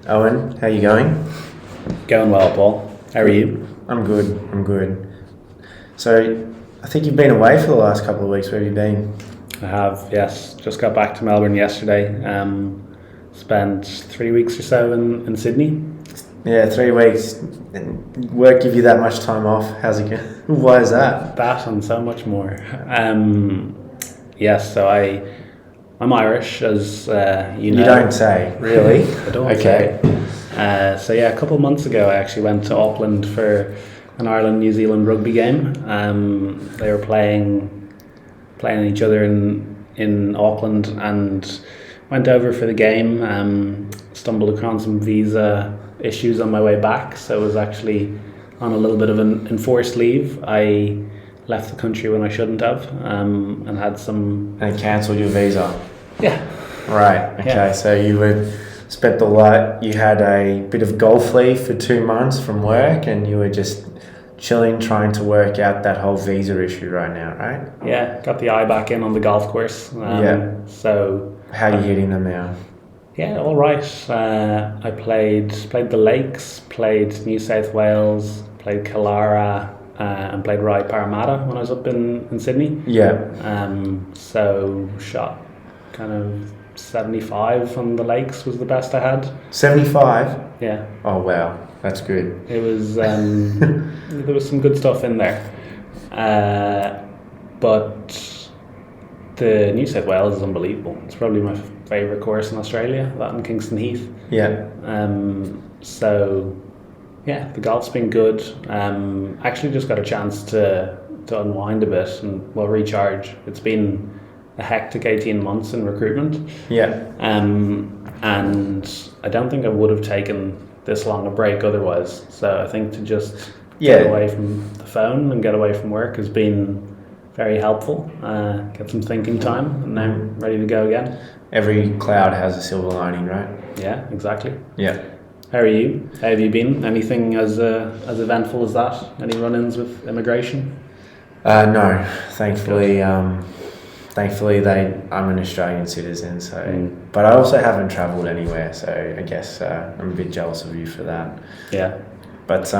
Owen, how you going? Going well, Paul. How are you? I'm good. So, I think you've been away for the last couple of weeks. Where have you been? I have, yes. Just got back to Melbourne yesterday. Spent 3 weeks or so in Sydney. Yeah, 3 weeks. Work give you that much time off? How's it going? Why is that? That and so much more. Yes, so I'm Irish, as you know. You don't say, really? I don't Okay. So yeah, a couple of months ago I actually went to Auckland for an Ireland-New Zealand rugby game. They were playing each other in Auckland, and went over for the game. Stumbled across some visa issues on my way back, so I was actually on a little bit of an enforced leave. I left the country when I shouldn't have, and had some... And cancelled your visa? Yeah. Right, okay, Yeah. so you had a bit of golf leave for 2 months from work, and you were just chilling, trying to work out that whole visa issue right now, right? Yeah, got the eye back in on the golf course. Yeah. So... How are you hitting them now? Yeah, all right. I played the Lakes, played New South Wales, played Killara, and played Rye Parramatta when I was up in Sydney. Yeah. So shot kind of 75 on the Lakes was the best I had. 75? Yeah. Oh, wow. That's good. It was there was some good stuff in there, but the New South Wales is unbelievable. It's probably my favourite course in Australia, that and Kingston Heath. Yeah. So yeah, the golf's been good. Actually just got a chance to unwind a bit and recharge. It's been a hectic 18 months in recruitment. Yeah. And I don't think I would have taken this long a break otherwise. So I think to just get away from the phone and get away from work has been very helpful. Get some thinking time, and now I'm ready to go again. Every cloud has a silver lining, right? Yeah, exactly. Yeah. How are you? How have you been? Anything as eventful as that? Any run-ins with immigration? No, thankfully. Thankfully, I'm an Australian citizen, so. But I also haven't travelled anywhere, so I guess I'm a bit jealous of you for that. Yeah. But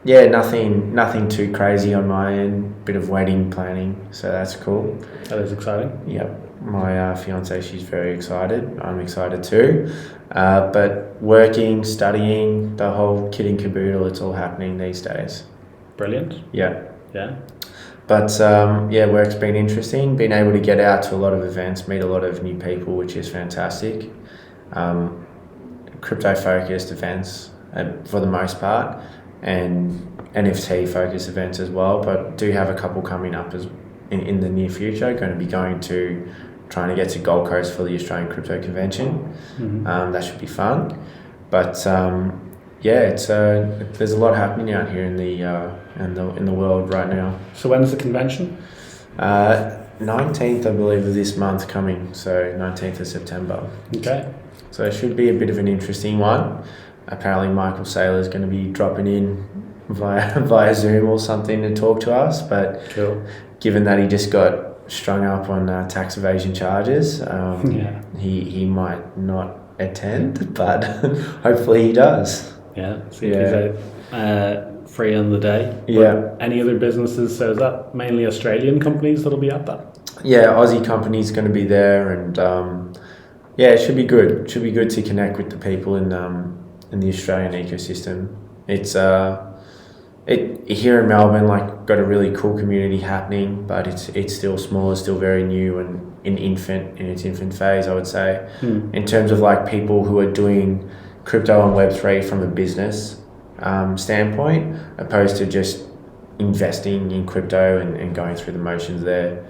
yeah, nothing too crazy on my end. Bit of wedding planning, so that's cool. That is exciting. Yep. My fiance, she's very excited. I'm excited too. But working, studying, the whole kit and caboodle, it's all happening these days. Brilliant. Yeah. Yeah. But yeah, work's been interesting. Been able to get out to a lot of events, meet a lot of new people, which is fantastic. Crypto-focused events for the most part, and NFT-focused events as well. But do have a couple coming up in the near future. Going to be trying to get to Gold Coast for the Australian Crypto Convention. Mm-hmm. That should be fun. But yeah, there's a lot happening out here in the world right now. So when's the convention? 19th, I believe, of this month coming. So 19th of September. Okay. So it should be a bit of an interesting one. Apparently, Michael Saylor's going to be dropping in via Zoom or something to talk to us. But cool. Given that he just got strung up on tax evasion charges, he might not attend, but hopefully he does. Yeah, see if he's out free on the day. Yeah. Any other businesses? So is that mainly Australian companies that'll be at that? Yeah, Aussie companies going to be there, and yeah, it should be good. It should be good to connect with the people in the Australian ecosystem. It's here in Melbourne, like, got a really cool community happening, but it's still small, it's still very new and in its infant phase, I would say. In terms of like people who are doing crypto and Web3 from a business standpoint, opposed to just investing in crypto and going through the motions there.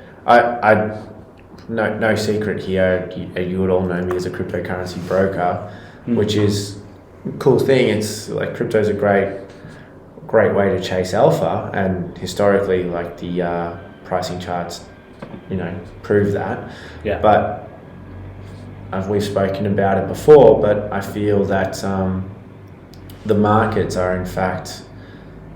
No secret here, you would all know me as a cryptocurrency broker, which is a cool thing. It's like crypto's a great way to chase alpha, and historically, like, the pricing charts, prove that. Yeah. But we've spoken about it before, but I feel that the markets are in fact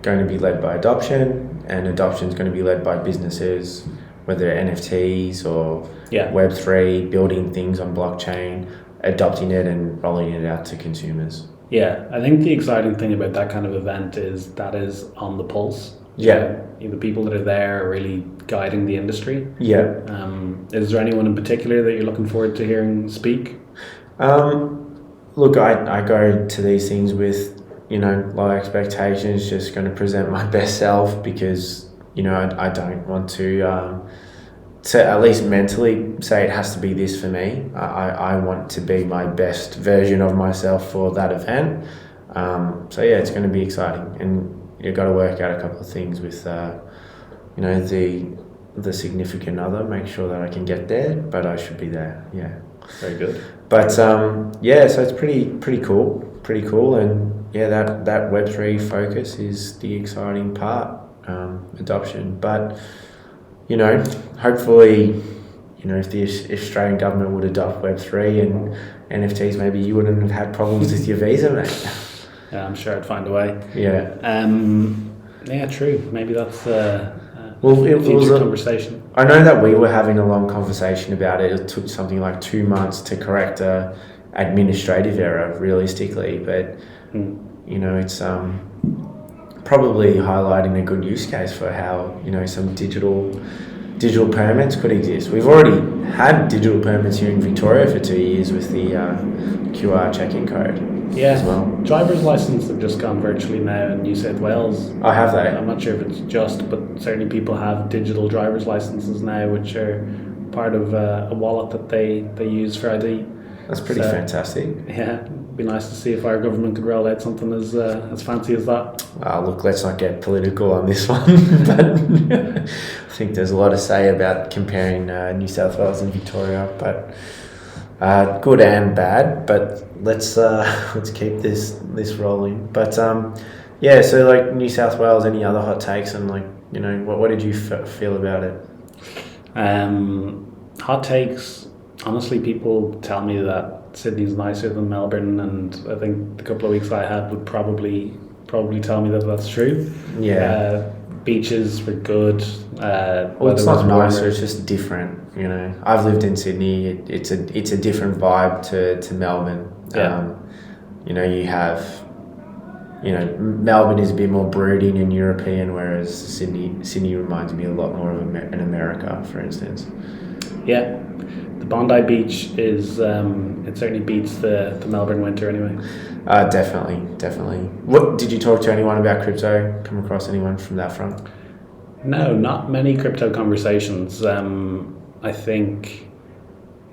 going to be led by adoption, and adoption is going to be led by businesses, whether NFTs or Web3, building things on blockchain. adopting it and rolling it out to consumers. Yeah, I think the exciting thing about that kind of event is that is on the pulse. Yeah. The people that are there are really guiding the industry. Yeah. Is there anyone in particular that you're looking forward to hearing speak? Look, I go to these things with, low expectations, just going to present my best self because, I don't want to at least mentally say it has to be this for me. I want to be my best version of myself for that event. So yeah, it's going to be exciting, and you've got to work out a couple of things with, the significant other. Make sure that I can get there, but I should be there. Yeah, very good. But so it's pretty cool, and yeah, that Web3 focus is the exciting part, adoption. But hopefully, if the Australian government would adopt Web3 and NFTs, maybe you wouldn't have had problems with your visa, mate. Yeah, I'm sure I'd find a way. Yeah. Yeah, true. Maybe that's a future conversation. I know that we were having a long conversation about it. It took something like 2 months to correct a administrative error, realistically, but it's probably highlighting a good use case for how some digital permits could exist. We've already had digital permits here in Victoria for 2 years with the QR check-in code. Yeah, as well. Driver's license have just gone virtually now in New South Wales. Oh, have they? I'm not sure if it's just, but certainly people have digital driver's licenses now, which are part of a wallet that they use for ID. That's pretty fantastic. Yeah, it'd be nice to see if our government could roll out something as fancy as that. Look, let's not get political on this one, but I think there's a lot to say about comparing New South Wales and Victoria, but good and bad. But let's keep this rolling. But so like New South Wales, any other hot takes, and what did you feel about it? Hot takes. Honestly, people tell me that Sydney's nicer than Melbourne, and I think the couple of weeks I had would probably tell me that that's true. Yeah. Beaches were good. Well, it's not nicer; it's just different. I've lived in Sydney. It's a different vibe to Melbourne. Yeah. You have, Melbourne is a bit more brooding and European, whereas Sydney reminds me a lot more of an America, for instance. Yeah. The Bondi Beach is it certainly beats the Melbourne winter anyway. Definitely. What did you talk to anyone about crypto? Come across anyone from that front? No, not many crypto conversations. I think,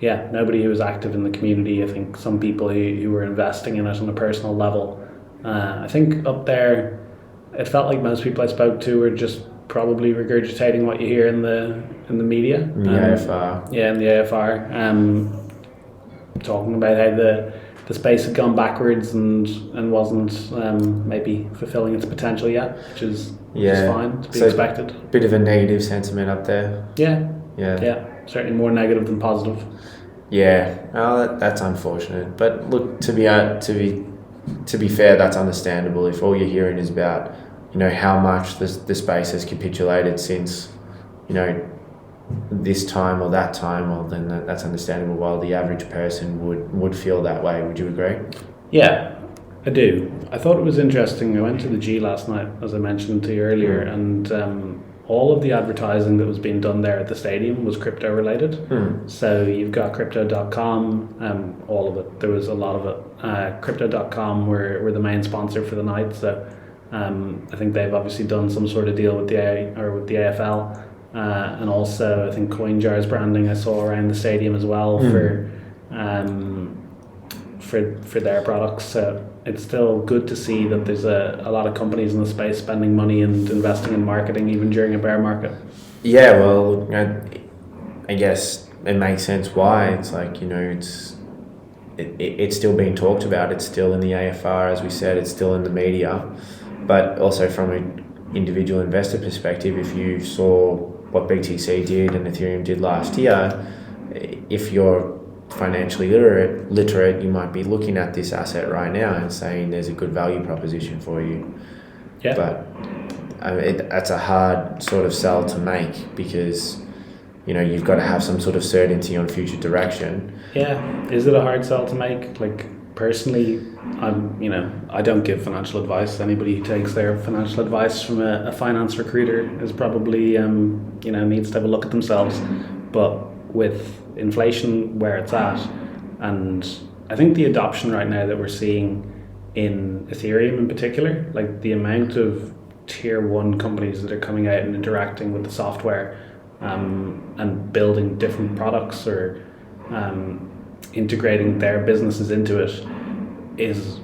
nobody who was active in the community. I think some people who were investing in it on a personal level. I think up there, it felt like most people I spoke to were just probably regurgitating what you hear in the media. In the AFR. Yeah, in the AFR. Talking about how the space had gone backwards and wasn't maybe fulfilling its potential yet, which is fine to be expected. A bit of a negative sentiment up there. Yeah. Certainly more negative than positive. Yeah, that's unfortunate. But look, to be fair, that's understandable. If all you're hearing is about how much the space has capitulated since this time or that time, well, then that's understandable. While the average person would feel that way, would you agree? Yeah, I do. I thought it was interesting. I went to the G last night, as I mentioned to you earlier, and all of the advertising that was being done there at the stadium was crypto related. So you've got crypto.com, all of it. There was a lot of it. Crypto.com were the main sponsor for the night. So I think they've obviously done some sort of deal with the AFL. And also, I think CoinJar's branding I saw around the stadium as well for their products. So it's still good to see that there's a lot of companies in the space spending money and investing in marketing even during a bear market. Yeah, well, I guess it makes sense why. It's like, it's still being talked about. It's still in the AFR, as we said. It's still in the media. But also from an individual investor perspective, if you saw what BTC did and Ethereum did last year, if you're financially literate, you might be looking at this asset right now and saying there's a good value proposition for you. Yeah. But that's a hard sort of sell to make because you've got to have some sort of certainty on future direction. Yeah. Is it a hard sell to make? Like, personally, I don't give financial advice. Anybody who takes their financial advice from a finance recruiter is probably, needs to have a look at themselves. But with inflation where it's at, and I think the adoption right now that we're seeing in Ethereum in particular, like the amount of tier one companies that are coming out and interacting with the software, and building different products or integrating their businesses into it, is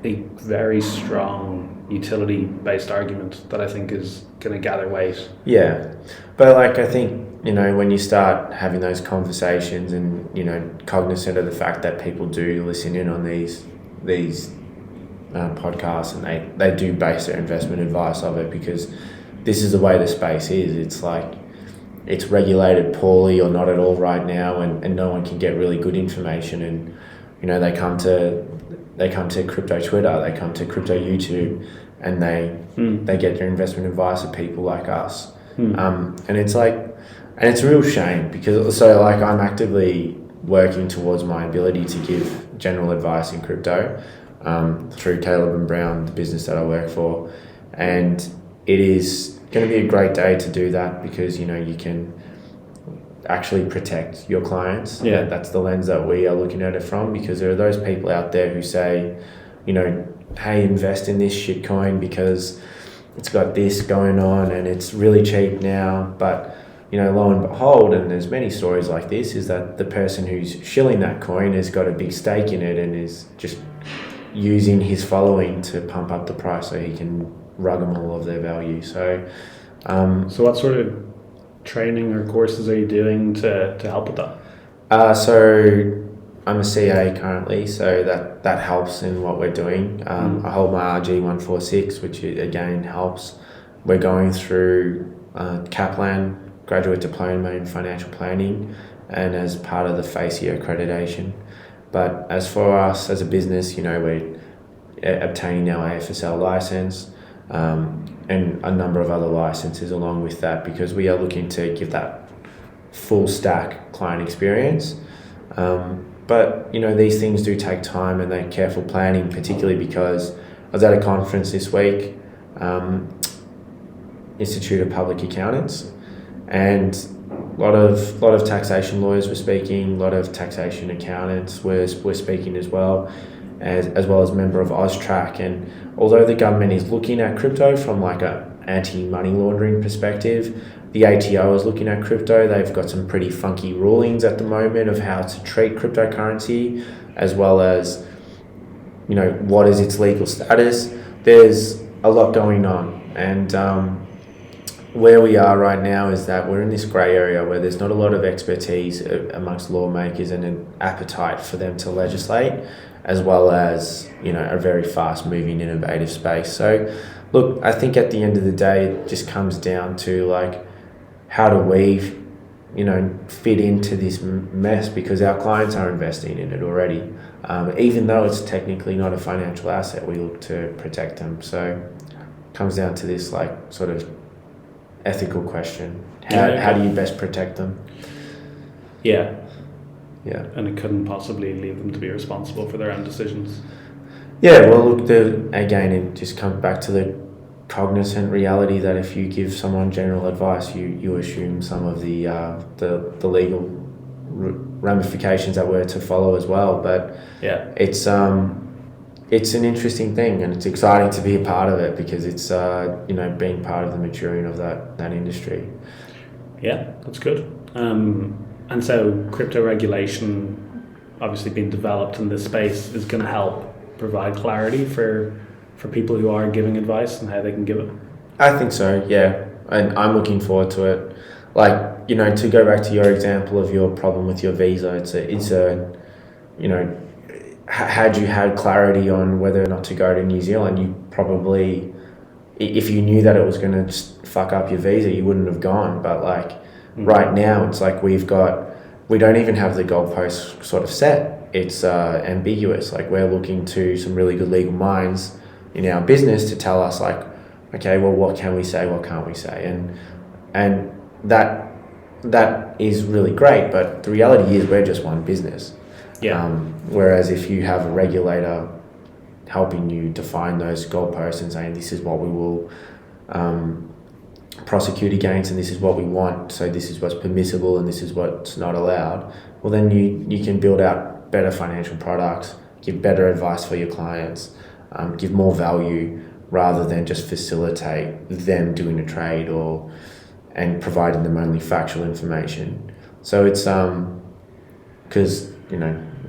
a very strong utility-based argument that I think is going to gather weight. Yeah, but like I think when you start having those conversations and cognizant of the fact that people do listen in on these podcasts, and they do base their investment advice of it, because this is the way the space is. It's like it's regulated poorly or not at all right now, and no one can get really good information. And they come to crypto Twitter, they come to crypto YouTube, and they get their investment advice of people like us. And it's a real shame, because I'm actively working towards my ability to give general advice in crypto through Caleb and Brown, the business that I work for, and it is going to be a great day to do that, because you can actually protect your clients. Yeah, that's the lens that we are looking at it from, because there are those people out there who say, hey, invest in this shit coin because it's got this going on and it's really cheap now. But lo and behold, and there's many stories like this, is that the person who's shilling that coin has got a big stake in it and is just using his following to pump up the price so he can rug them all of their value. So what sort of training or courses are you doing to help with that? So I'm a CA currently, so that helps in what we're doing. I hold my RG146, which again helps. We're going through Kaplan graduate diploma in financial planning, and as part of the FACEA accreditation. But as for us as a business, we're obtaining our AFSL license, and a number of other licenses along with that, because we are looking to give that full stack client experience. But these things do take time and they're careful planning, particularly because I was at a conference this week, Institute of Public Accountants, and a lot of taxation lawyers were speaking, a lot of taxation accountants were speaking as well as member of AUSTRAC. And although the government is looking at crypto from like a anti-money laundering perspective, the ATO is looking at crypto. They've got some pretty funky rulings at the moment of how to treat cryptocurrency, as well as what is its legal status. There's a lot going on, and where we are right now is that we're in this grey area where there's not a lot of expertise amongst lawmakers and an appetite for them to legislate, as well as a very fast moving innovative space. So look, I think at the end of the day it just comes down to like, how do we fit into this mess, because our clients are investing in it already. Even though it's technically not a financial asset, we look to protect them. So it comes down to this like sort of ethical question. How do you best protect them? Yeah. And it couldn't possibly leave them to be responsible for their own decisions. Yeah, well, look, again, it just comes back to the cognizant reality that if you give someone general advice, you assume some of the legal ramifications that were to follow as well. But yeah, it's an interesting thing, and it's exciting to be a part of it, because it's being part of the maturing of that industry. Yeah, that's good. And so crypto regulation, obviously being developed in this space, is going to help provide clarity for people who are giving advice and how they can give it. I think so, yeah, and I'm looking forward to it. Like, to go back to your example of your problem with your visa, it's a had you had clarity on whether or not to go to New Zealand, you probably, if you knew that it was going to fuck up your visa, you wouldn't have gone. But like right now, it's like we don't even have the goalposts sort of set. It's ambiguous. Like, we're looking to some really good legal minds in our business to tell us like, okay, well, what can we say, what can't we say, and that that is really great, but the reality is we're just one business. Whereas if you have a regulator helping you define those goalposts and saying this is what we will prosecute against and this is what we want, so this is what's permissible and this is what's not allowed, well then you can build out better financial products, give better advice for your clients, give more value rather than just facilitate them doing a trade and providing them only factual information. So it's because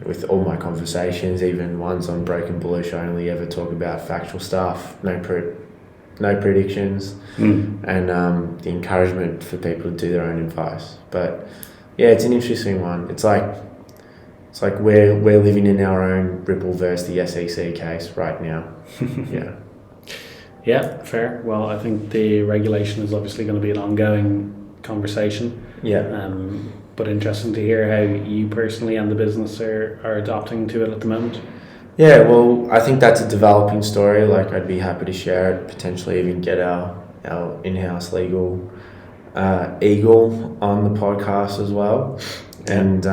with all my conversations, even ones on Broken Bullish, I only ever talk about factual stuff, no predictions, and the encouragement for people to do their own advice. But yeah, it's an interesting one. It's like we're living in our own Ripple versus the SEC case right now. Yeah. Yeah, fair. Well, I think the regulation is obviously going to be an ongoing conversation. Yeah. But interesting to hear how you personally and the business are adapting to it at the moment. Yeah, well, I think that's a developing story. Like, I'd be happy to share it, potentially even get our in-house legal eagle on the podcast as well. And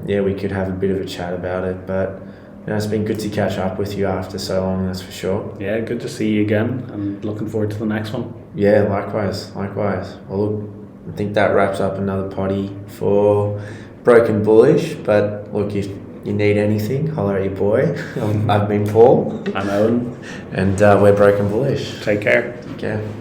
we could have a bit of a chat about it. But it's been good to catch up with you after so long, that's for sure. Yeah, good to see you again, and looking forward to the next one. Yeah, likewise. Well, look, I think that wraps up another potty for Broken Bullish. But look, if you need anything, holler at your boy. I've been Paul. I'm Owen. And we're Broken Bullish. Take care. Take care.